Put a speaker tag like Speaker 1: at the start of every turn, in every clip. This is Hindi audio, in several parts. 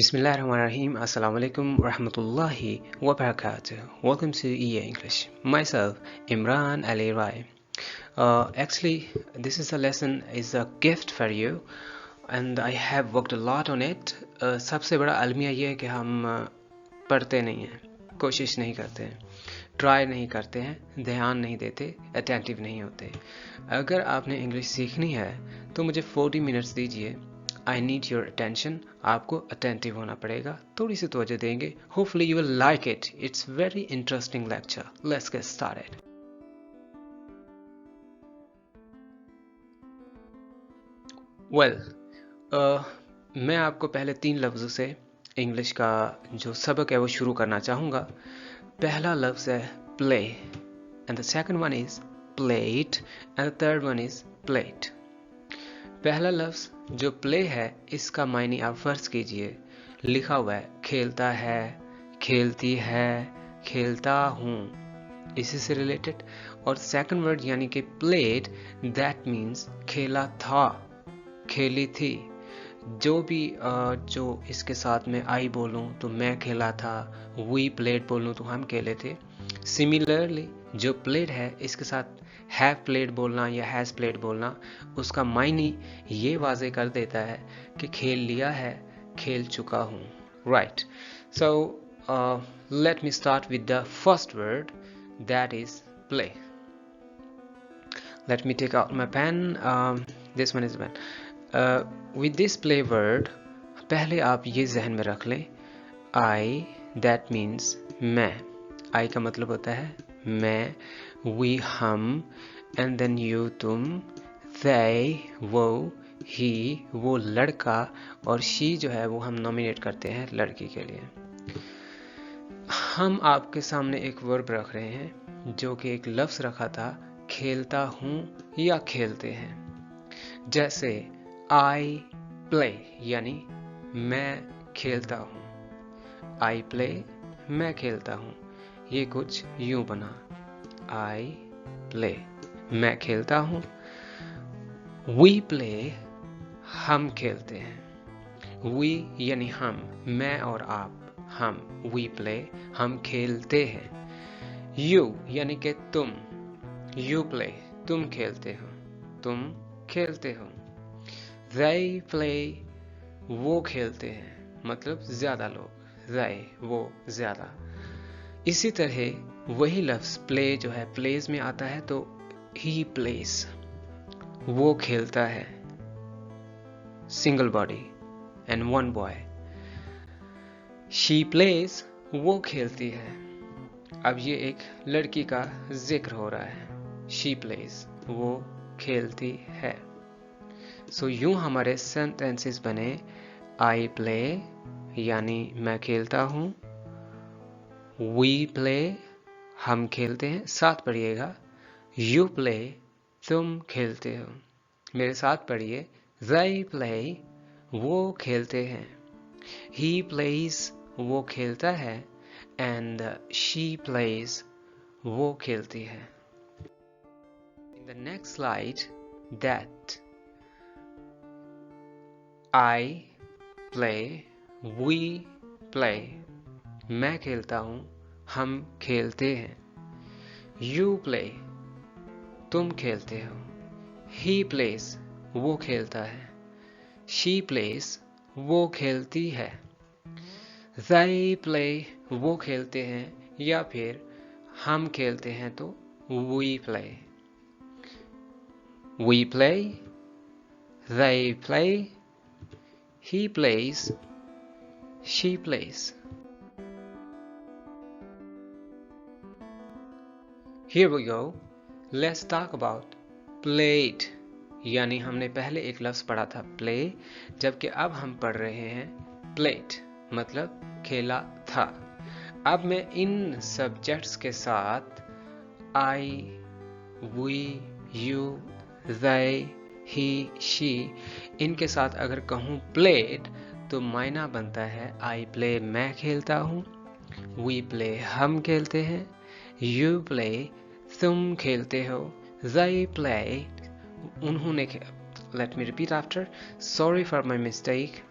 Speaker 1: Bismillahirrahmanirrahim. Assalamu alaikum warahmatullahi wabarakatuh. Welcome to EA English. Myself, Imran Ali Rai. Actually, this is a lesson, is a gift for you, and I have worked a lot on it. सबसे बड़ा अलमिया ये है कि हम पढ़ते नहीं हैं, कोशिश नहीं करते हैं, ट्राई नहीं करते हैं, ध्यान नहीं देते, अटेंटिव नहीं होते. अगर आपने इंग्लिश सीखनी है तो मुझे 40 मिनट्स दीजिए. I need your attention. आपको अटेंटिव होना पड़ेगा, थोड़ी सी तवज्जो देंगे. Hopefully you will like it. It's very interesting lecture. Let's get started. Well, मैं आपको पहले 3 लफ्ज़ों से इंग्लिश का जो सबक है वो शुरू करना चाहूँगा. पहला लफ्ज़ है play, and the second one is plate, and the third one is plate. पहला लफ्ज़ जो प्ले है, इसका मायने आप फ़र्ज़ कीजिए लिखा हुआ है खेलता है, खेलती है, खेलता हूँ, इसी से रिलेटेड. और सेकंड वर्ड यानी कि प्लेड, दैट मीन्स खेला था, खेली थी. जो भी जो इसके साथ में आई बोलूँ तो मैं खेला था, वी प्लेड बोलूँ तो हम खेले थे. सिमिलरली जो प्लेड है, इसके साथ हैव प्लेड बोलना या हैज़ प्लेड बोलना, उसका मायने ये वाजे कर देता है कि खेल लिया है, खेल चुका हूँ. Right. So let me start with the first word, that is play. Let me take out my pen. This one is pen. With this play word, पहले आप ये जहन में रख लें, I, that means मैं. I का मतलब होता है मैं, we हम, and then you तुम, they वो, he वो लड़का, और she जो है वो हम नॉमिनेट करते हैं लड़की के लिए. हम आपके सामने एक वर्ब रख रहे हैं जो कि एक लफ्ज़ रखा था खेलता हूँ या खेलते हैं. जैसे I play यानी मैं खेलता हूँ. I play मैं खेलता हूँ. ये कुछ यूं बना, I play मैं खेलता हूँ. We play हम खेलते हैं. We यानी हम, मैं और आप, हम. We play हम खेलते हैं. You यानी कि तुम, You play तुम खेलते हो, तुम खेलते हो. They play वो खेलते हैं, मतलब ज्यादा लोग. They वो ज्यादा. इसी तरह वही लफ्ज़ प्ले जो है, प्लेज में आता है तो he plays वो खेलता है, single body and one boy. She plays वो खेलती है. अब ये एक लड़की का जिक्र हो रहा है. She plays वो खेलती है. सो यूं हमारे सेंटेंसेस बने, I play यानी मैं खेलता हूँ, We play हम खेलते हैं. साथ पढ़िएगा, You play तुम खेलते हो. मेरे साथ पढ़िए, They play वो खेलते हैं, He plays वो खेलता है, and she plays वो खेलती है. In the next slide, that I play, we play मैं खेलता हूँ, हम खेलते हैं. You play तुम खेलते हो. He plays वो खेलता है. She plays वो खेलती है. They play वो खेलते हैं, या फिर हम खेलते हैं तो we play. We play, they play, he plays, she plays. Here we go. Let's talk about played. यानी हमने पहले एक लफ्ज़ पढ़ा था play, जबकि अब हम पढ़ रहे हैं played, मतलब खेला था. अब मैं इन सब्जेक्ट्स के साथ I, we, you, they, he, she, इनके साथ अगर कहूँ played तो मायना बनता है I play मैं खेलता हूँ, we play हम खेलते हैं, you play तुम खेलते हो, they play उन्होंने. Let me repeat after. Sorry for my mistake.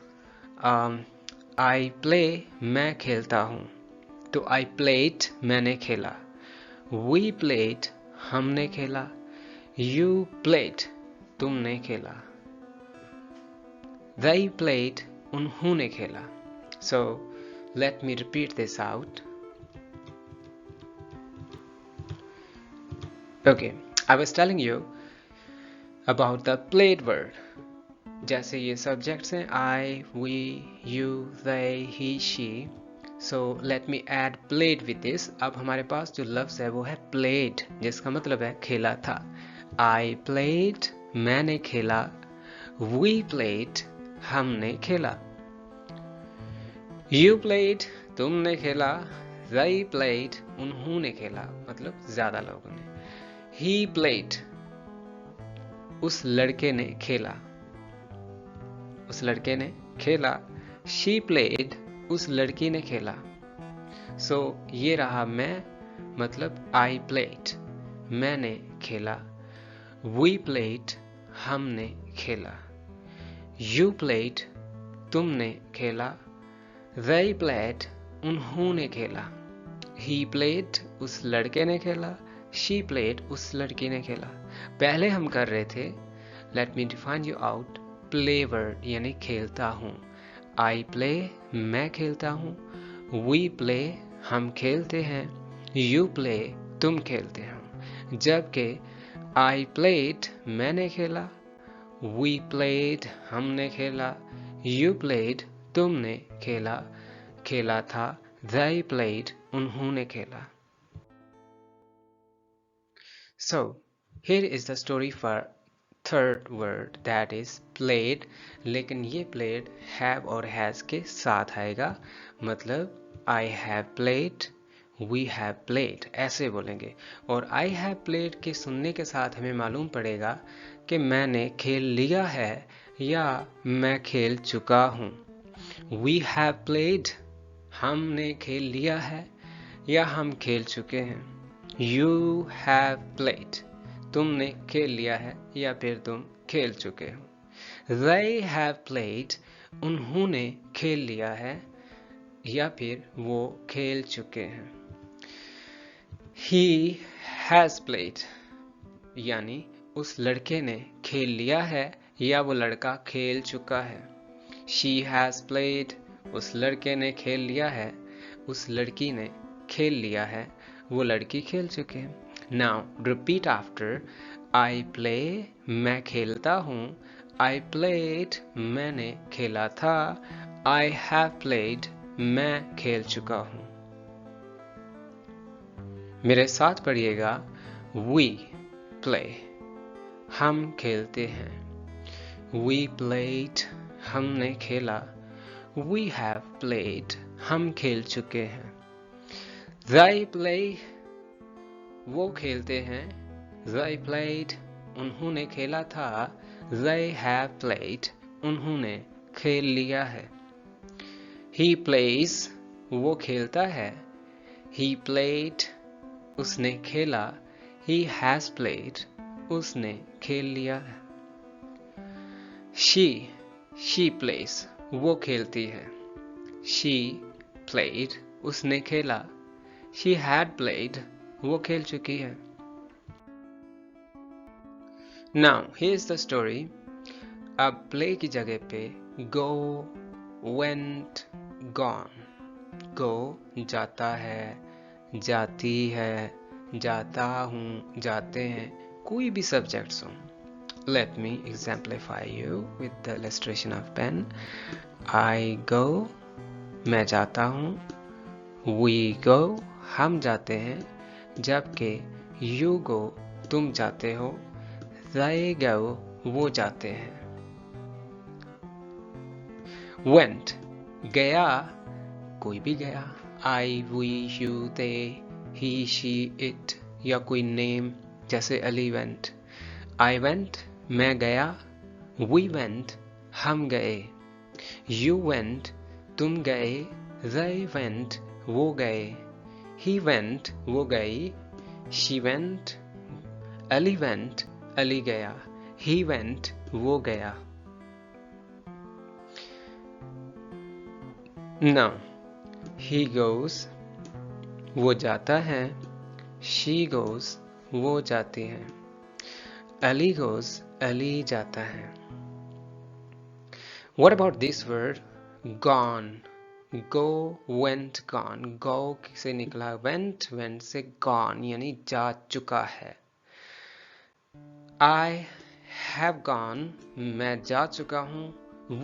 Speaker 1: I play मैं खेलता हूँ, तो I played मैंने खेला, We played हमने खेला, You played तुमने खेला, They played उन्होंने खेला. So let me repeat this out. Okay, I was telling you about the played word. जैसे ये subjects हैं I, we, you, they, he, she. So let me add played with this. अब हमारे पास जो लफ्ज़ है वो है played, जिसका मतलब है खेला था. I played मैंने खेला, We played हमने खेला, You played तुमने खेला, They played उन्होंने खेला, मतलब ज़्यादा लोगों ने. He played उस लड़के ने खेला, उस लड़के ने खेला. She played उस लड़की ने खेला. So ये रहा मैं, मतलब I played मैंने खेला, We played हमने खेला, You played तुमने खेला, They played उन्होंने खेला, He played उस लड़के ने खेला, She played उस लड़की ने खेला. पहले हम कर रहे थे Let me define you out. Play word यानी खेलता हूँ. I play मैं खेलता हूँ, We play हम खेलते हैं, You play तुम खेलते हो. जबकि I played मैंने खेला, We played हमने खेला, You played तुमने खेला, खेला था, They played उन्होंने खेला. So here is the story for third word, that is played. लेकिन ये played have और has के साथ आएगा, मतलब I have played, we have played ऐसे बोलेंगे. और I have played के सुनने के साथ हमें मालूम पड़ेगा कि मैंने खेल लिया है या मैं खेल चुका हूँ. We have played हमने खेल लिया है या हम खेल चुके हैं. You have played तुमने खेल लिया है या फिर तुम खेल चुके हो. They have played उन्होंने खेल लिया है या फिर वो खेल चुके हैं. He has played यानी उस लड़के ने खेल लिया है या वो लड़का खेल चुका है. She has played उस लड़के ने खेल लिया है, उस लड़की ने खेल लिया है, वो लड़की खेल चुके हैं. Now repeat after. I play मैं खेलता हूँ, I played मैंने खेला था, I have played मैं खेल चुका हूँ. मेरे साथ पढ़िएगा. We play हम खेलते हैं, We played हमने खेला, We have played हम खेल चुके हैं. They play वो खेलते हैं, They played उन्होंने खेला था, They have played उन्होंने खेल लिया है. He plays वो खेलता है, He played उसने खेला, He has played उसने खेल लिया है. She plays वो खेलती है, She played उसने खेला, She had played वो खेल चुकी है. Now here's the story. अब play की जगह पे go, went, gone. Go जाता है, जाती है, जाता हूँ, जाते हैं, कोई भी subjects हो. Let me exemplify you with the illustration of pen. I go मैं जाता हूँ, we go हम जाते हैं, जबकि you go तुम जाते हो, they go वो जाते हैं. Went गया कोई भी गया, I, we, you, they, he, she, it या कोई नेम जैसे अली went. I went मैं गया, we went हम गए, you went तुम गए, they went वो गए, he went वो गई, she went Ali went Ali गया, he went वो गया. Now, he goes, वो जाता है. She goes, वो जाती है. Ali goes, Ali जाता है. What about this word? Gone. Go, went, gone. Go से निकला went, went से gone यानी जा चुका है. I have gone, मैं जा चुका हूँ.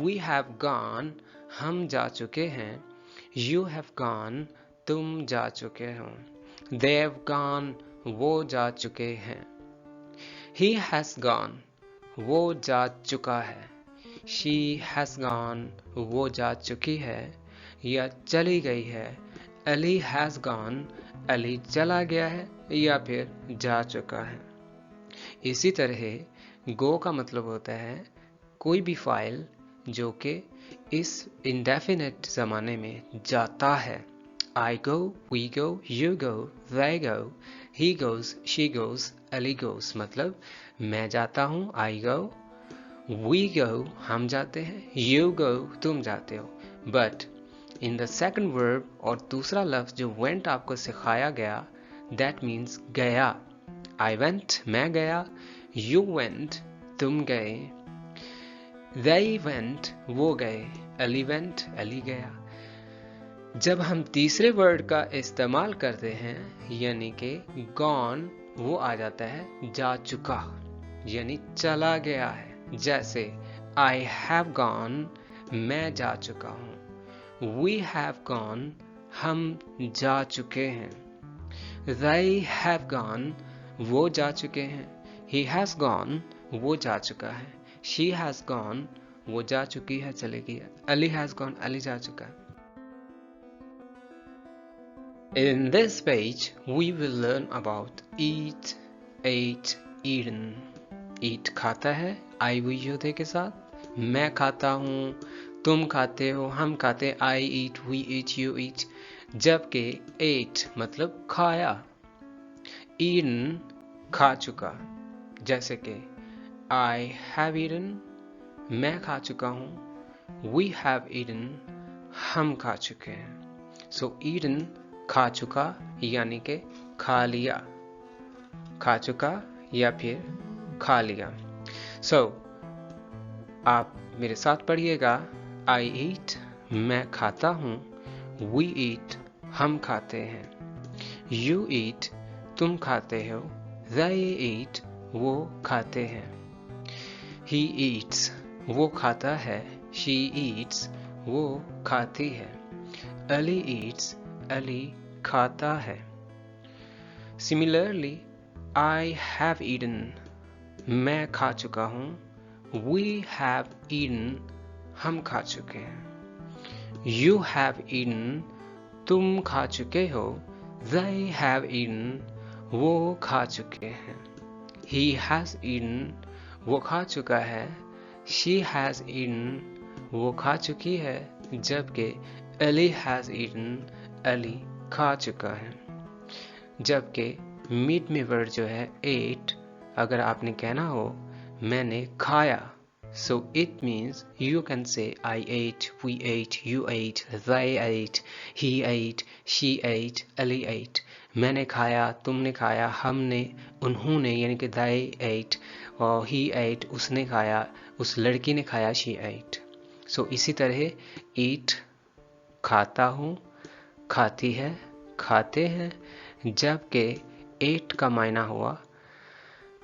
Speaker 1: We have gone, हम जा चुके हैं. You have gone, तुम जा चुके हो. They have gone, वो जा चुके हैं. He has gone, वो जा चुका है. She has gone, वो जा चुकी है या चली गई है. Ali has gone, Ali चला गया है या फिर जा चुका है. इसी तरह गो का मतलब होता है कोई भी फाइल जो कि इस इंडेफिनेट ज़माने में जाता है. I go, we go, you go, they go, he goes, she goes, Ali goes. मतलब मैं जाता हूँ, I go, we go, हम जाते हैं, you go, तुम जाते हो. But in the second verb और दूसरा लफ्ज़ जो went आपको सिखाया गया, that means गया. I went, मैं गया. You went, तुम गए. They went, वो गए. Ali went, Ali गया. जब हम तीसरे वर्ड का इस्तेमाल करते हैं यानी कि gone, वो आ जाता है जा चुका यानी चला गया है. जैसे I have gone, मैं जा चुका हूँ. We have gone, हम जा चुके हैं. They have gone, वो जा चुके हैं. He has gone, वो जा चुका है. She has gone, वो जा चुकी है, चलेगी. Ali has gone, Ali जा चुका है. In this page, we will learn about eat, ate, eaten. Eat खाता है I we you के साथ. मैं खाता हूँ, तुम खाते हो, हम खाते. I eat, we eat, you eat. जबकि ate मतलब खाया. eaten खा चुका. जैसे कि I have eaten, मैं खा चुका हूँ. We have eaten, हम खा चुके हैं. So eaten खा चुका यानी कि खा लिया. खा चुका या फिर खा लिया. So आप मेरे साथ पढ़िएगा. I eat, मैं खाता हूँ. We eat, हम खाते हैं. You eat, तुम खाते हो. They eat, वो खाते हैं. He eats, वो खाता है. She eats, वो खाती है. Ali eats, Ali खाता है. Similarly, I have eaten, मैं खा चुका हूँ. We have eaten, हम खा चुके हैं. You have eaten, तुम खा चुके हो. They have eaten, वो खा चुके हैं. He has eaten, वो खा चुका है. She has eaten, वो खा चुकी है. जबकि Ali has eaten, Ali खा चुका है. जबकि मीट में वर्ड जो है ate, अगर आपने कहना हो मैंने खाया, so it means you can say I ate, we ate, you ate, they ate, he ate, she ate, Ali ate. मैंने खाया, तुमने खाया, हमने, उन्होंने यानी कि they ate, और he ate, उसने खाया, उस लड़की ने खाया, she ate. so इसी तरह eat खाता हूँ, खाती है, खाते हैं. जबकि ate का मायना हुआ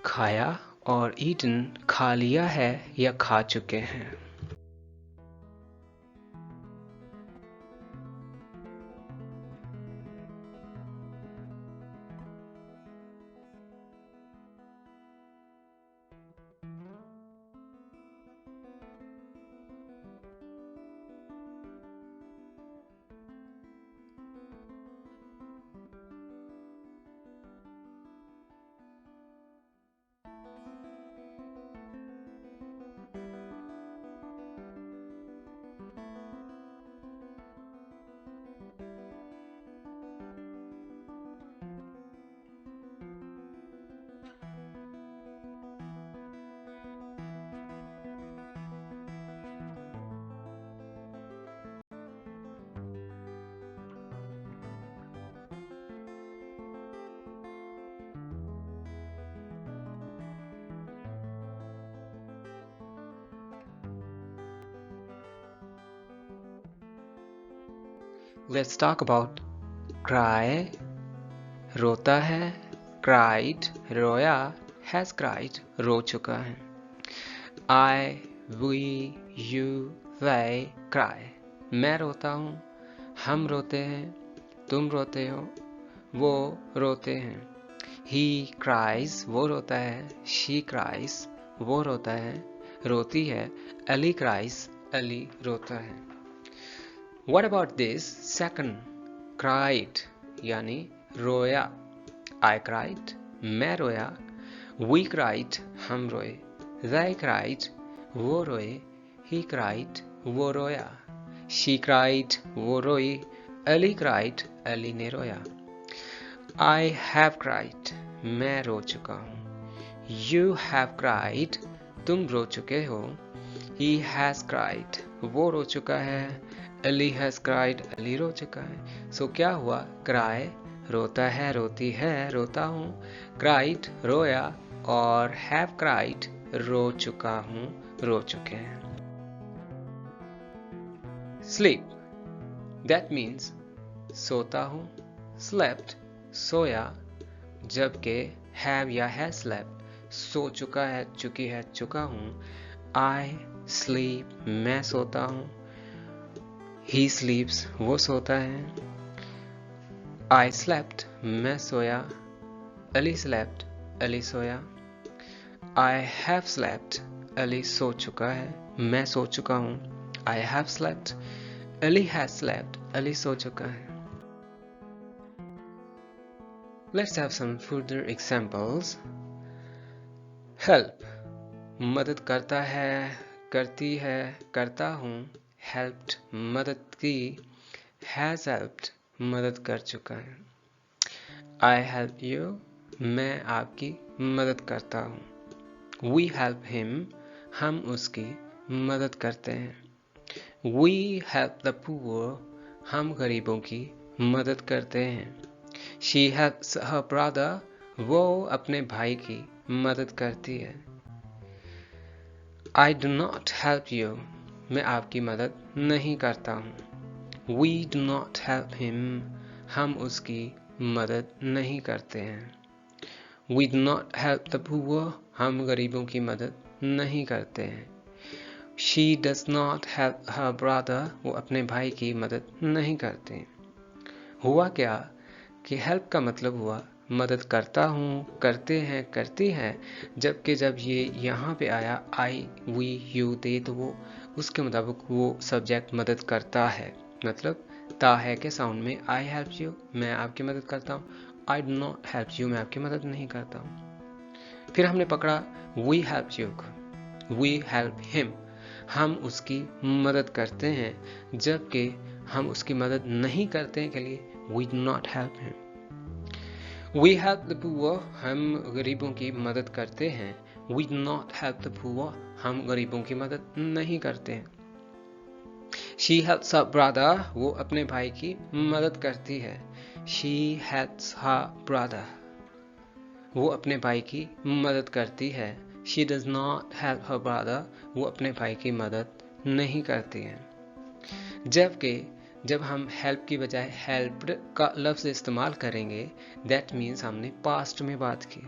Speaker 1: खाया और eaten खा लिया है या खा चुके हैं. Let's talk about cry, रोता है, cried, रोया, has cried, रो चुका है. I, we, you, they cry. मैं रोता हूँ, हम रोते हैं, तुम रोते हो, वो रोते हैं. He cries, वो रोता है. She cries, वो रोता है, रोती है. Ali cries, अली रोता है. What about this second? Cried यानी रोया. I cried, मैं रोया. We cried, हम रोए. They cried, वो रोए. He cried, वो रोया. She cried, वो रोई. Ali cried, अली ने रोया. I have cried, मैं रो चुका हूँ. You have cried, तुम रो चुके हो. He has cried, वो रो चुका है. Ali has cried, अली रो चुका है. So क्या हुआ? Cry रोता है, रोती है, रोता हूँ. Cried रोया और have cried रो चुका हूँ, रो चुके हैं. Sleep, that means सोता हूँ. Slept सोया, जबकि have या has slept सो चुका है, चुकी है, चुका हूँ. I sleep मैं सोता हूँ. He sleeps वो सोता है. I slept मैं सोया. Ali slept Ali soya. I have slept Ali सो चुका है, मैं सो चुका हूँ. I have slept, Ali has slept, Ali सो चुका है. Let's have some further examples. Help मदद करता है, करती है, करता हूँ. Helped मदद की. Has helped मदद कर चुका है. I help you मैं आपकी मदद करता हूँ. We help him हम उसकी मदद करते हैं. We help the poor हम गरीबों की मदद करते हैं. She helps her brother वो अपने भाई की मदद करती है. I do not help you मैं आपकी मदद नहीं करता हूँ. We do not help him हम उसकी मदद नहीं करते हैं. We do not help the poor हम गरीबों की मदद नहीं करते हैं. She does not help her brother वो अपने भाई की मदद नहीं करते हैं. हुआ क्या कि help का मतलब हुआ मदद करता हूँ, करते हैं, करती हैं. जबकि जब ये यहाँ पे आया I, we, you, they तो वो उसके मुताबिक वो सब्जेक्ट मदद करता है. मतलब ता है के साउंड में I help you मैं आपकी मदद करता हूँ. I do not help you मैं आपकी मदद नहीं करता हूँ. फिर हमने पकड़ा we help you को. We help him हम उसकी मदद करते हैं, जबकि हम उसकी मदद नहीं करते हैं के लिए we do not help him. We help the poor हम गरीबों की मदद करते हैं. We do not help the poor हम गरीबों की मदद नहीं करते हैं. She helps her brother वो अपने भाई की मदद करती है. She helps her brother वो अपने भाई की मदद करती है. She does not help her brother वो अपने भाई की मदद नहीं करती है. जबकि जब हम help की बजाय helped का लफ्ज़ इस्तेमाल करेंगे that means हमने past में बात की.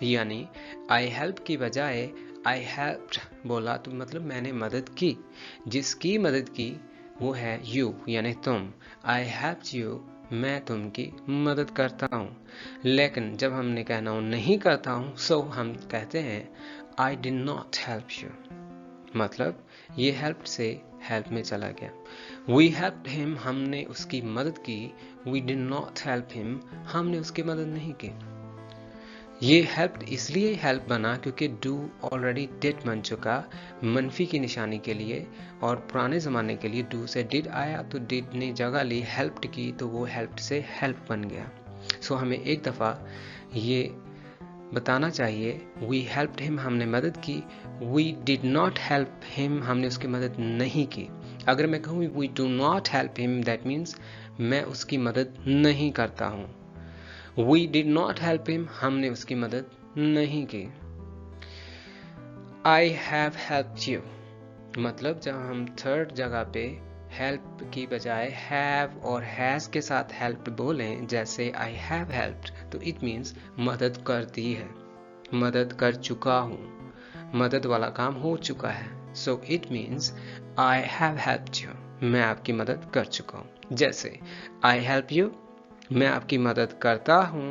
Speaker 1: यानी I help की बजाय I helped बोला तो मतलब मैंने मदद की. जिसकी मदद की वो है you यानी तुम. I helped you मैं तुमकी मदद करता हूँ. लेकिन जब हमने कहना हो नहीं करता हूँ so हम कहते हैं I did not help you. मतलब ये helped से help में चला गया. We helped him हमने उसकी मदद की. We did not help him हमने उसकी मदद नहीं की. ये helped इसलिए help बना क्योंकि do already did बन चुका मनफी की निशानी के लिए, और पुराने ज़माने के लिए do से did आया तो did ने जगह ली helped की तो वो helped से help बन गया. सो हमें एक दफ़ा ये बताना चाहिए we helped him हमने मदद की. We did not help him हमने उसकी मदद नहीं की. अगर मैं कहूँ we do not help him that means मैं उसकी मदद नहीं करता हूँ. We did not help him हमने उसकी मदद नहीं की. I have helped you मतलब जब हम थर्ड जगह पे हेल्प की बजाय हैव और हैज़ के साथ हेल्प बोलें, जैसे आई हैव हेल्प्ड, तो इट मीन्स मदद कर दी है, मदद कर चुका हूँ, मदद वाला काम हो चुका है। So it means I have helped you, मैं आपकी मदद कर चुका हूँ। जैसे आई हेल्प यू, मैं आपकी मदद करता हूँ।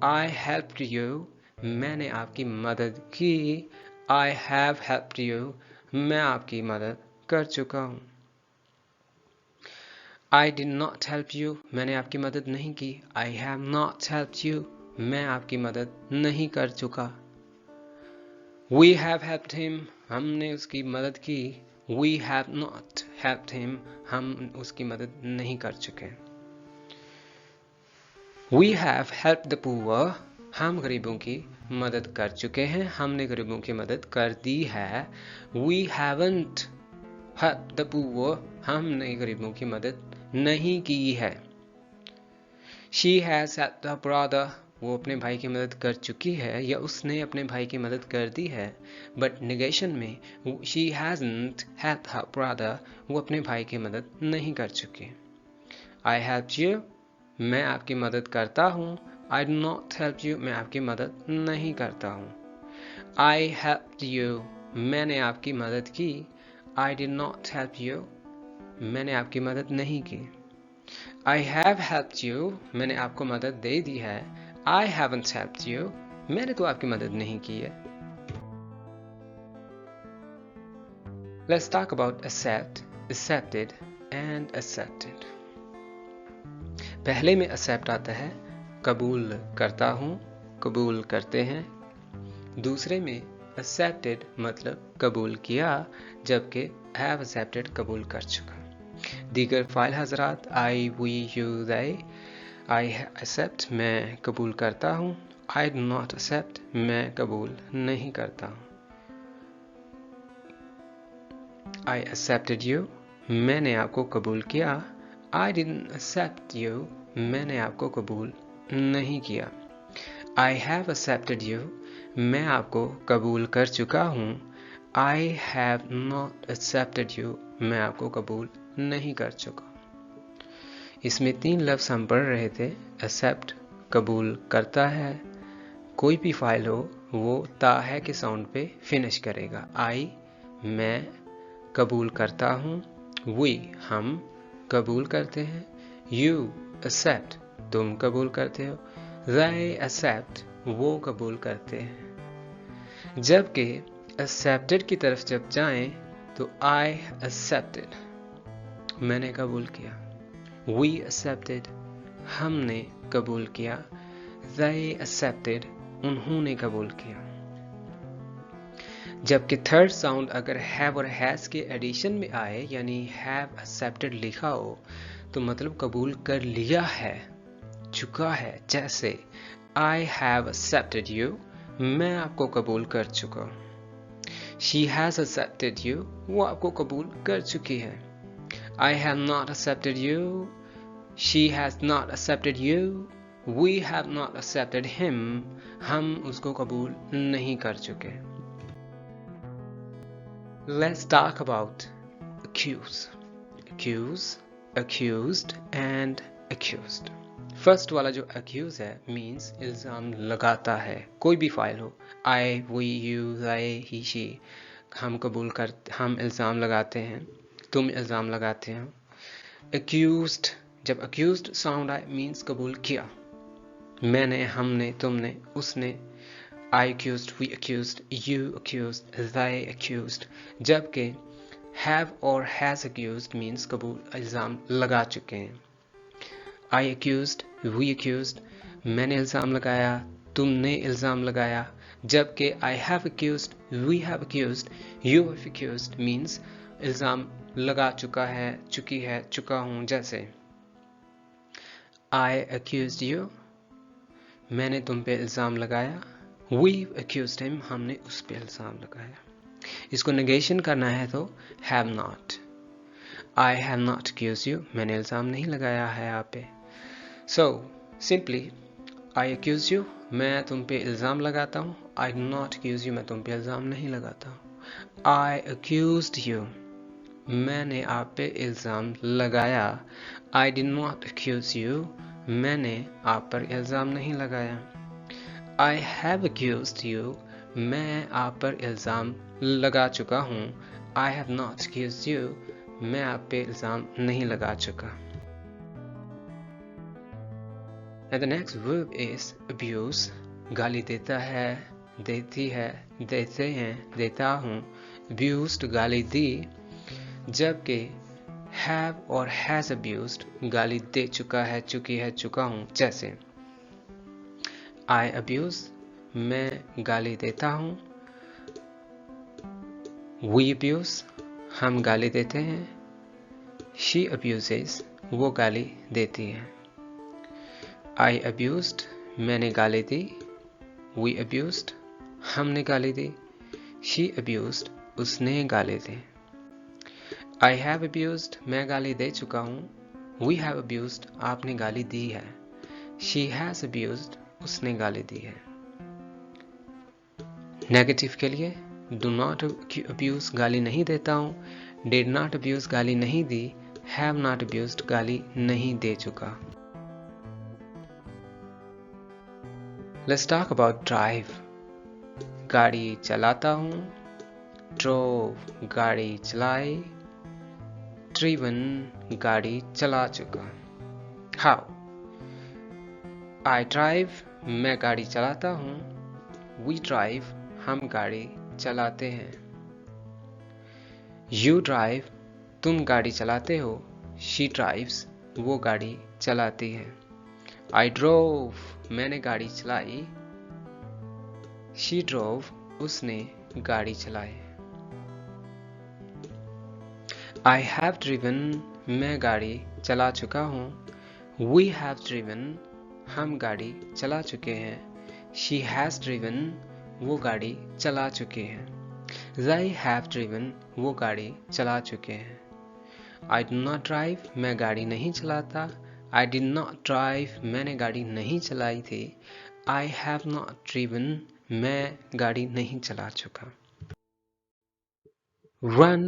Speaker 1: आई हेल्प्ड यू, मैंने आपकी मदद की। आई हैव हेल्प्ड यू, मैं आपकी मदद कर चुका हूँ। I did not help you, मैंने आपकी मदद नहीं की। आई हैव नॉट हेल्प्ड यू, मैं आपकी मदद नहीं कर चुका। वी हैव हेल्प्ड हिम, हमने उसकी मदद की। We have not helped him, हम उसकी मदद नहीं कर चुके। We have helped the poor, हम गरीबों की मदद कर चुके हैं, हमने गरीबों की मदद कर दी है। We haven't helped the poor, हमने गरीबों की मदद नहीं की है। She has helped her brother, वो अपने भाई की मदद कर चुकी है या उसने अपने भाई की मदद कर दी है। बट नेगेशन में she hasn't helped her brother, वो अपने भाई की मदद नहीं कर चुकी। आई हेल्प यू, मैं आपकी मदद करता हूँ। I do not help you, मैं आपकी मदद नहीं करता हूँ। आई हेल्प्ड यू, मैंने आपकी मदद की। I did not help you, मैंने आपकी मदद नहीं की। आई हैव हेल्प्ड यू, मैंने आपको मदद दे दी है। आई हैवंट हेल्प्ड यू, मैंने तो आपकी मदद नहीं की है। Let's talk about accept, accepted and accepted. पहले में एक्सेप्ट आता है, कबूल करता हूँ, कबूल करते हैं। दूसरे में एक्सेप्टेड मतलब कबूल किया, जबकि हैव एक्सेप्टेड कबूल कर चुका। दीगर फाइल हजरात, I we you they. I accept, मैं कबूल करता हूँ। आई डू नॉट एक्सेप्ट, मैं कबूल नहीं करता हूँ। आई एक्सेप्टेड यू, मैंने आपको कबूल किया। आई डिडंट एक्सेप्ट यू, मैंने आपको कबूल नहीं किया। आई हैव एक्सेप्टेड यू, मैं आपको कबूल कर चुका हूँ। आई हैव नॉट एक्सेप्टेड यू, मैं आपको कबूल नहीं कर चुका। इसमें 3 लफ्ज़ हम पढ़ रहे थे। एक्सेप्ट कबूल करता है, कोई भी फाइल हो वो ता है के साउंड पे फिनिश करेगा। आई, मैं कबूल करता हूँ। वी, हम कबूल करते हैं। यू एक्सेप्ट, तुम कबूल करते हो। they एक्सेप्ट, वो कबूल करते हैं। जबकि एक्सेप्टेड की तरफ जब जाएं तो आई एक्सेप्टेड, मैंने कबूल किया। वी एक्सेप्टेड, हमने कबूल किया। they एक्सेप्टेड, उन्होंने कबूल किया। जबकि थर्ड साउंड अगर हैव और हैज के एडिशन में आए, यानी हैव एक्सेप्टेड लिखा हो, तो मतलब कबूल कर लिया है, चुका है। जैसे आई हैव एक्सेप्टेड यू, मैं आपको कबूल कर चुका हूँ। शी हैज एक्सेप्टेड यू, वो आपको कबूल कर चुकी है। I have not accepted you, she has not accepted you. We have not accepted him, हम उसको कबूल नहीं कर चुके। Let's talk about accuse, accuse, accused and accused. First वाला जो accuse है मीन्स इल्ज़ाम लगाता है। कोई भी फाइल हो, I, we, you, they, he, she, हम इल्ज़ाम लगाते हैं, तुम इल्ज़ाम लगाते हो। accused, जब accused साउंड आए मीन्स कबूल किया। मैंने, हमने, तुमने, उसने। I accused, we accused, you accused, they accused। जबकि have और has accused means कबूल, इल्ज़ाम लगा चुके हैं। I accused, we accused, मैंने इल्ज़ाम लगाया, तुमने इल्ज़ाम लगाया। जबकि I have accused, we have accused, you have accused means इल्ज़ाम लगा चुका है, चुकी है, चुका हूँ। जैसे I accused you, मैंने तुम पे इल्ज़ाम लगाया। We accused him, हमने उस पे इल्ज़ाम लगाया। इसको नेगेशन करना है तो have not। I have not accused you, मैंने इल्ज़ाम नहीं लगाया है आप पे। So simply I accuse you, मैं तुम पे इल्ज़ाम लगाता हूँ। I do not accuse you, मैं तुम पे इल्ज़ाम नहीं लगाता हूँ। I accused you, मैंने आप पे इल्ज़ाम लगाया। I did not accuse you, मैंने आप पर इल्ज़ाम नहीं लगाया। I have accused you, मैं आप पर इल्ज़ाम लगा चुका हूँ। I have not accused you, मैं आप पे इल्ज़ाम नहीं लगा चुका। And the next verb is abuse, गाली देता है, देती है, देते हैं, देता हूँ। Abused गाली दी, जबकि have और has abused गाली दे चुका है, चुकी है, चुका हूँ। जैसे I abuse, मैं गाली देता हूँ। We abuse, हम गाली देते हैं। She abuses, वो गाली देती है। I abused, मैंने गाली दी। We abused, हमने गाली दी। She abused, उसने गाली दी। I have abused, मैं गाली दे चुका हूँ। We have abused, आपने गाली दी है। She has abused, उसने गाली दी है। नेगेटिव के लिए do not abuse, गाली नहीं देता हूँ। Did not abuse, गाली नहीं दी। Have not abused, गाली नहीं दे चुका। Let's talk about drive, गाड़ी चलाता हूँ। Drove, गाड़ी चलाई। Driven, गाड़ी चला चुका। How? I drive, मैं गाड़ी चलाता हूँ। We drive, हम गाड़ी चलाते हैं। You drive, तुम गाड़ी चलाते हो। She drives, वो गाड़ी चलाती है। I drove, मैंने गाड़ी चलाई। She drove, उसने गाड़ी चलाई। I have driven, मैं गाड़ी चला चुका हूँ। We have driven, हम गाड़ी चला चुके हैं। She has driven, वो गाड़ी चला चुके हैं। They have driven, वो गाड़ी चला चुके हैं। I do not drive, मैं गाड़ी नहीं चलाता। I did not drive, मैंने गाड़ी नहीं चलाई थी। I have not driven, मैं गाड़ी नहीं चला चुका। Run,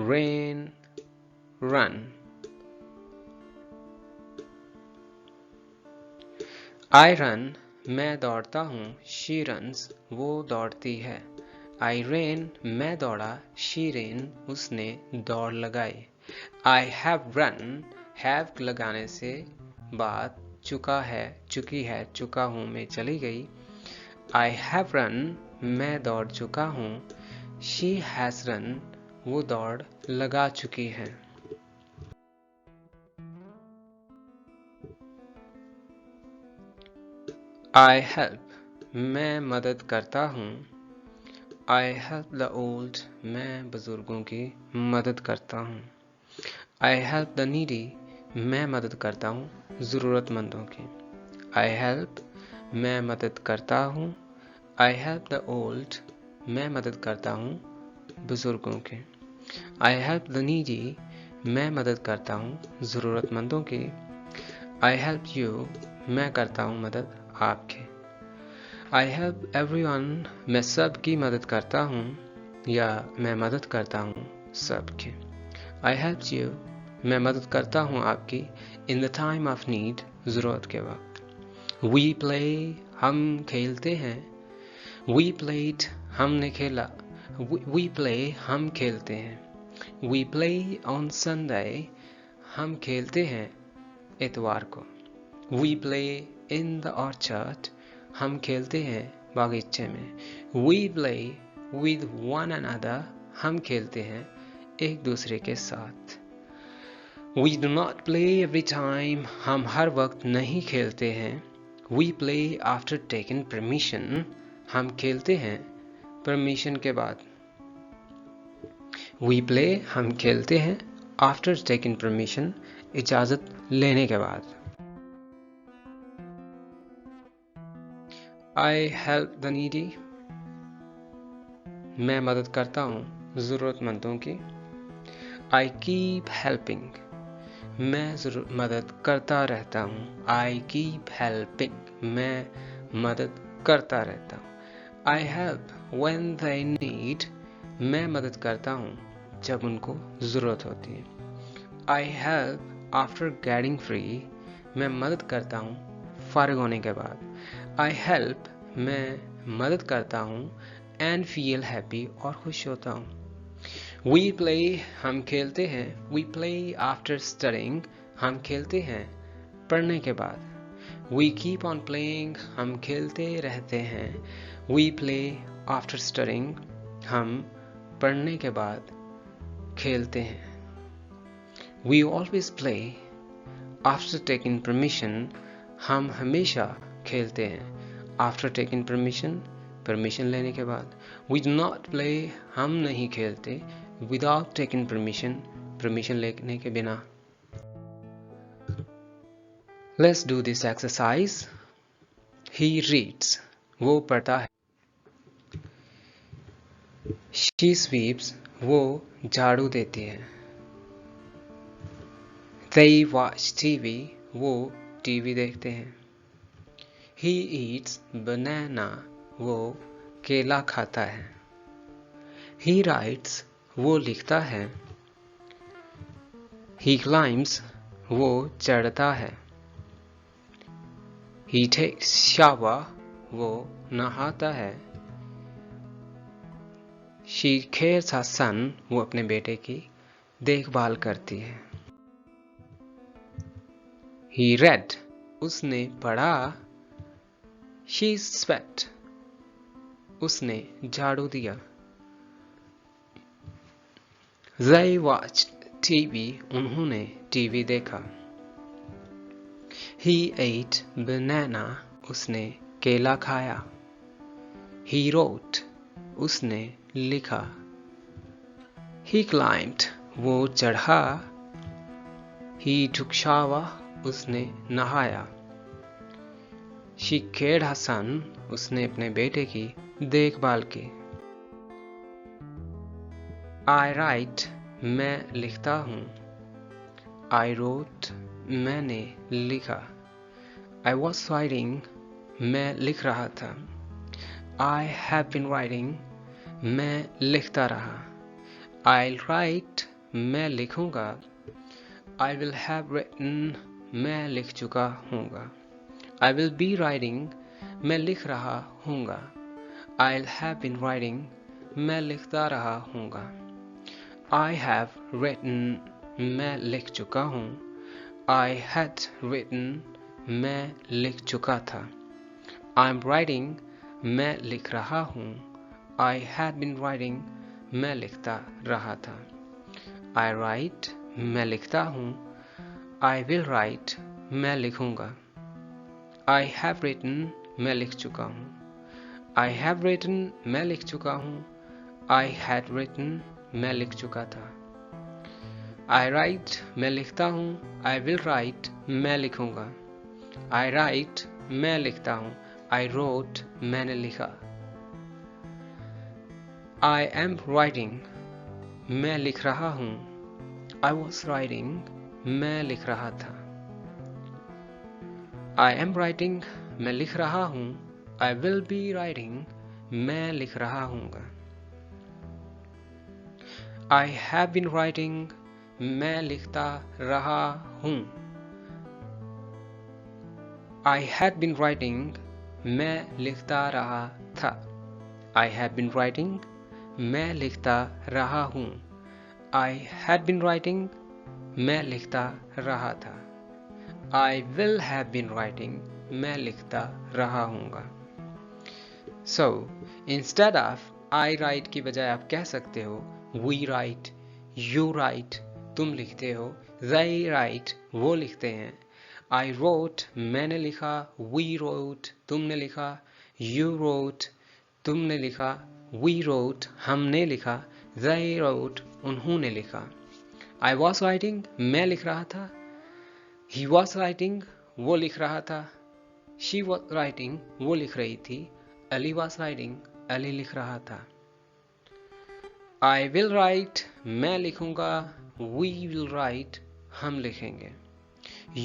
Speaker 1: rain, run. I run, मैं दौड़ता हूँ। She runs, वो दौड़ती है। I ran, मैं दौड़ा। She ran, उसने दौड़ लगाई। I have run, have लगाने से बात चुका है, चुकी है, चुका हूँ में चली गई। I have run, मैं दौड़ चुका हूँ। She has run, वो दौड़ लगा चुकी है। I help, मैं मदद करता हूँ। I help the old, मैं बुजुर्गों की मदद करता हूँ। I help the needy, मैं मदद करता हूँ ज़रूरतमंदों की। I help, मैं मदद करता हूँ। I help the old, मैं मदद करता हूँ बुजुर्गों की। I help the needy, मैं मदद करता हूँ ज़रूरतमंदों की। I help you, मैं करता हूँ मदद आपकी। I help everyone, मैं सब की मदद करता हूँ या मैं मदद करता हूँ सबकी। I help you, मैं मदद करता हूँ आपकी। In the time of need, ज़रूरत के वक्त। We play, हम खेलते हैं। We played, हमने खेला। We play, हम खेलते हैं। We play on Sunday, हम खेलते हैं इतवार को। We play in the orchard, हम खेलते हैं बागीचे में। We play with one another, हम खेलते हैं एक दूसरे के साथ। We do not play every time, हम हर वक्त नहीं खेलते हैं। We play after taking permission, हम खेलते हैं परमिशन के बाद। We play, हम खेलते हैं after taking permission, इजाज़त लेने के बाद। I help the needy, मैं मदद करता हूँ ज़रूरतमंदों की। I keep helping, मैं मदद करता रहता हूँ। I keep helping, मैं मदद करता रहता हूँ। I help when they need, मैं मदद करता हूँ जब उनको ज़रूरत होती है। I help after getting free, मैं मदद करता हूँ फारिग होने के बाद। आई हेल्प, मैं मदद करता हूँ। एंड फील हैप्पी, और खुश होता हूँ। वी प्ले, हम खेलते हैं। वी प्ले आफ्टर स्टडिंग, हम खेलते हैं पढ़ने के बाद। वी कीप ऑन प्लेइंग, हम खेलते रहते हैं। वी प्ले आफ्टर स्टडिंग, हम पढ़ने के बाद खेलते हैं। We always play after taking permission, हम हमेशा खेलते हैं आफ्टर टेकिंग परमिशन, परमिशन लेने के बाद। वी डू नॉट प्ले, हम नहीं खेलते विदाउट टेकिंग परमिशन, परमिशन लेने के बिना। Let's do this exercise. He reads, वो पढ़ता है। शी स्वीप्स, वो झाड़ू देती है। They watch TV, वो टीवी देखते हैं। He eats banana, वो केला खाता है। He writes, वो लिखता है। He climbs, वो चढ़ता है। He takes shower, वो नहाता है। She cares her son, वो अपने बेटे की देखभाल करती है। He read, उसने पढ़ा। She swept, उसने झाड़ू दिया। They watched TV, उन्होंने टीवी देखा। He ate banana, उसने केला खाया। He wrote, उसने लिखा। He climbed, वो चढ़ा। He took shower, उसने नहाया। She cared her son, उसने अपने बेटे की देखभाल की। I write, मैं लिखता हूँ। I wrote, मैंने लिखा। I was writing, मैं लिख रहा था। I have been writing, मैं लिखता रहा। I'll write, मैं लिखूंगा। I will have written, मैं लिख चुका हूँगा। I will be writing, मैं लिख रहा हूँगा। I'll have been writing, मैं लिखता रहा हूँगा। I have written, मैं लिख चुका हूँ। I had written, मैं लिख चुका था। I'm writing, मैं लिख रहा हूँ। I had been writing, मैं लिखता रहा था। I write, मैं लिखता हूँ। I will write, मैं लिखूंगा। I have written, मैं लिख चुका हूँ। I have written, मैं लिख चुका हूँ। I had written, मैं लिख चुका था। I write, मैं लिखता हूँ। I will write, मैं लिखूंगा। I write, मैं लिखता हूँ। I wrote, मैंने लिखा। I am writing, मैं लिख रहा हूँ। I was writing, मैं लिख रहा था। I am writing, मैं लिख रहा हूँ। I will be writing, मैं लिख रहा हूँगा। I have been writing, मैं लिखता रहा हूँ। I had been writing, मैं लिखता रहा था। I have been writing, मैं लिखता रहा हूँ। I had been writing, मैं लिखता रहा था। I will have been writing, मैं लिखता रहा हूँगा। So, instead of I write की बजाय आप कह सकते हो we write, you write, तुम लिखते हो। They write, वो लिखते हैं। I wrote, मैंने लिखा। We wrote, तुमने लिखा। You wrote, तुमने लिखा। We wrote, हमने लिखा। They wrote, उन्होंने लिखा। I was writing, मैं लिख रहा था। He was writing, वो लिख रहा था। She was writing, वो लिख रही थी। Ali was writing, अली लिख रहा था। I will write, मैं लिखूंगा। We will write, हम लिखेंगे।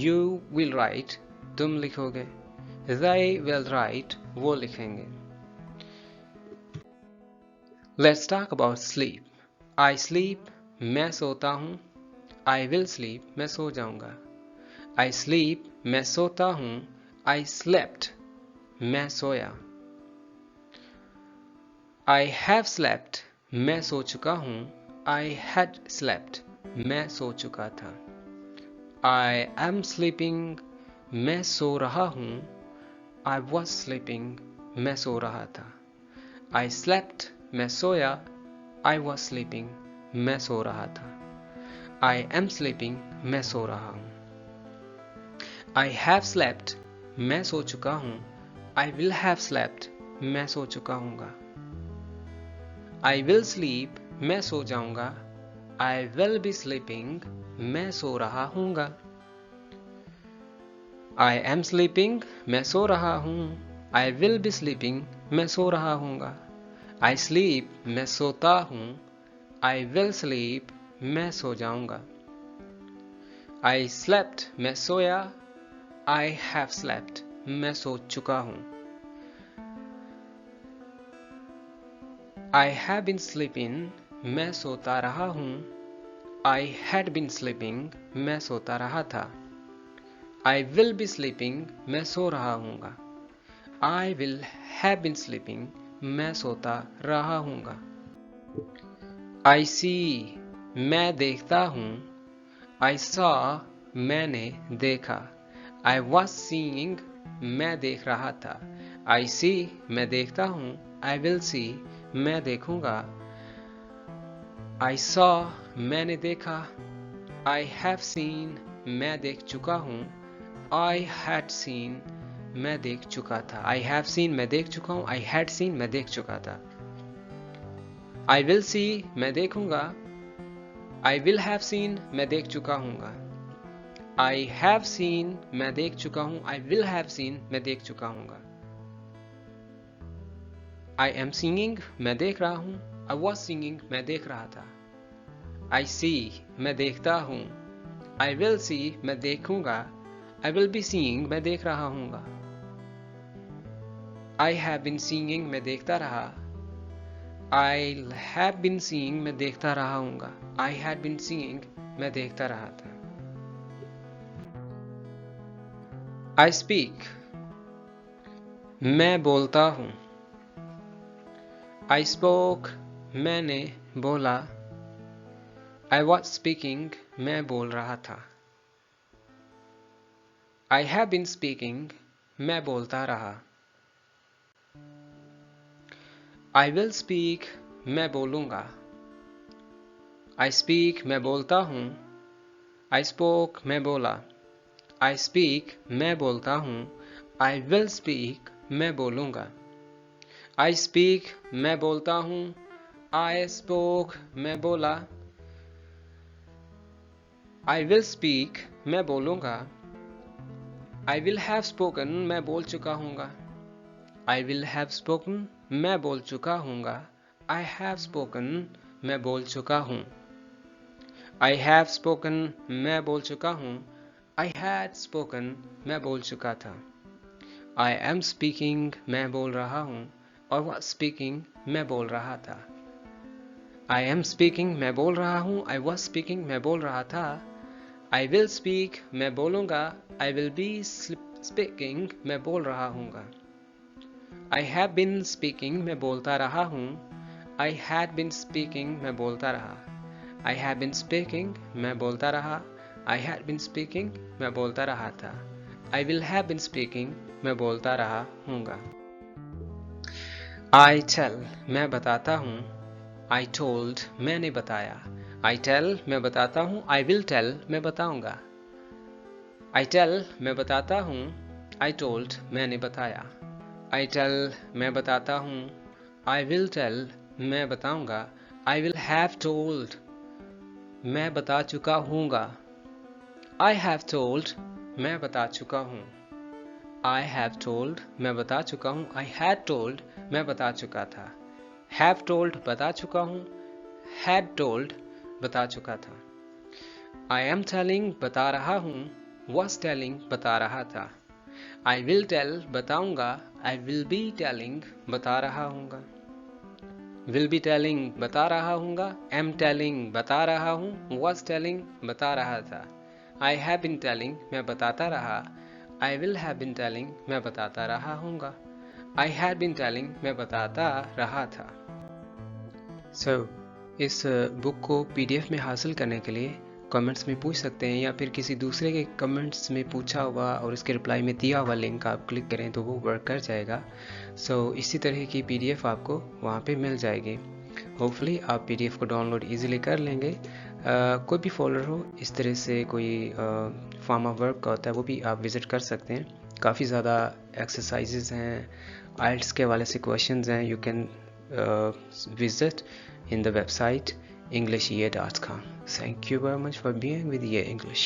Speaker 1: You will write, तुम लिखोगे। They will write, वो लिखेंगे। Let's talk about sleep. I sleep, मैं सोता हूँ। I will sleep, मैं सो जाऊंगा। I sleep, मैं सोता हूँ। I slept, मैं सोया। I have slept, मैं सो चुका हूँ। I had slept, मैं सो चुका था। I am sleeping, मैं सो रहा हूँ। I was sleeping, मैं सो रहा था। I slept, मैं सोया। I was sleeping, मैं सो रहा था। I am sleeping, मैं सो रहा हूँ। I have slept, मैं सो चुका हूँ। I will have slept, मैं सो चुका हूँगा। I will sleep, मैं सो जाऊँगा। I will be sleeping, मैं सो रहा हूँगा। I am sleeping, मैं सो रहा हूँ। I will be sleeping, मैं सो रहा हूँगा। I sleep, मैं सोता हूँ। I will sleep, मैं सो जाऊँगा। I slept, मैं सोया। I have slept, मैं सो चुका हूँ। I have been sleeping, मैं सोता रहा हूँ। I had been sleeping, मैं सोता रहा था। I will be sleeping, मैं सो रहा हूँगा। I will have been sleeping, मैं सोता रहा हूँगा। I see, मैं देखता हूँ। I saw, मैंने देखा। I was seeing, मैं देख रहा था। I see, मैं देखता हूँ। I will see, मैं देखूंगा। I saw, मैंने देखा। I have seen, मैं देख चुका हूँ। I had seen, मैं देख चुका था। I have seen, मैं देख चुका हूँ। I had seen, मैं देख चुका था। I will see, मैं देखूंगा। I will have seen, मैं देख चुका हूँगा। I have seen, मैं देख चुका हूँ। I will have seen, मैं देख चुका हूँगा। I am singing, मैं देख रहा हूँ। I was singing, मैं देख रहा था। I see, मैं देखता हूँ। I will see, मैं देखूंगा। I will be seeing, मैं देख रहा हूँगा। I have been seeing, मैं देखता रहा। I have been seeing, मैं देखता रहा हूँगा। I had been seeing, मैं देखता रहा था। I speak, मैं बोलता हूँ। I spoke, मैंने बोला। I was speaking, मैं बोल रहा था। I have been speaking, मैं बोलता रहा। I will speak, मैं बोलूँगा। I speak, मैं बोलता हूँ। I spoke, मैं बोला। I speak, मैं बोलता हूँ। I will speak, मैं बोलूँगा। I speak, मैं बोलता हूँ। I spoke, मैं बोला। I will speak, मैं बोलूँगा। I will have spoken, मैं बोल चुका हूँगा। I will have spoken, मैं बोल चुका हूँगा। I have spoken, मैं बोल चुका हूँ। I have spoken, मैं बोल चुका हूँ। I had spoken, मैं बोल चुका था। I am speaking, मैं बोल रहा हूँ। और was speaking, मैं बोल रहा था। I am speaking, मैं बोल रहा हूँ। I was speaking, मैं बोल रहा था। I will speak, मैं बोलूँगा। I will be speaking, मैं बोल रहा हूँगा। I have been speaking, मैं बोलता रहा हूँ। I had been speaking, मैं बोलता रहा। I have been speaking, मैं बोलता रहा। I had been speaking, मैं बोलता रहा था। I will have been speaking, मैं बोलता रहा हूँगा। I tell, मैं बताता हूँ। I told, मैंने बताया। I tell, मैं बताता हूँ। I will tell, मैं बताऊँगा। I tell, मैं बताता हूँ। I told, मैंने बताया। I tell, मैं बताता हूँ। I will tell, मैं बताऊँगा। I will have told, मैं बता चुका हूँगा। I have told, मैं बता चुका हूँ। I have told, मैं बता चुका हूँ। I had told, मैं बता चुका था। Have told, बता चुका हूँ। Had told, बता चुका था। I am telling, बता रहा हूँ। Was telling, बता रहा था। I will tell, बताऊँगा। I will be telling, बता रहा हूँगा। विल बी टेलिंग बता रहा हूँगा, एम टेलिंग बता रहा हूँ, वॉज टेलिंग बता रहा था, आई हैव बिन टेलिंग मैं बताता रहा, I will have been telling मैं बताता रहा हूँगा, आई हैड बिन टेलिंग मैं बताता रहा था। इस बुक को PDF में हासिल करने के लिए कमेंट्स में पूछ सकते हैं, या फिर किसी दूसरे के कमेंट्स में पूछा हुआ और इसके रिप्लाई में दिया हुआ लिंक आप क्लिक करें तो वो वर्क कर जाएगा। इसी तरह की PDF आपको वहाँ पे मिल जाएगी। होपफुली आप PDF को डाउनलोड इजीली कर लेंगे। कोई भी फोल्डर हो इस तरह से, कोई फॉर्म ऑफ वर्क का होता है, वो भी आप विज़िट कर सकते हैं। काफ़ी ज़्यादा एक्सरसाइजेज हैं, IELTS के हवाले से क्वेश्चंस हैं। You can visit in the website EnglishEA.com. Thank you very much for being with EA English.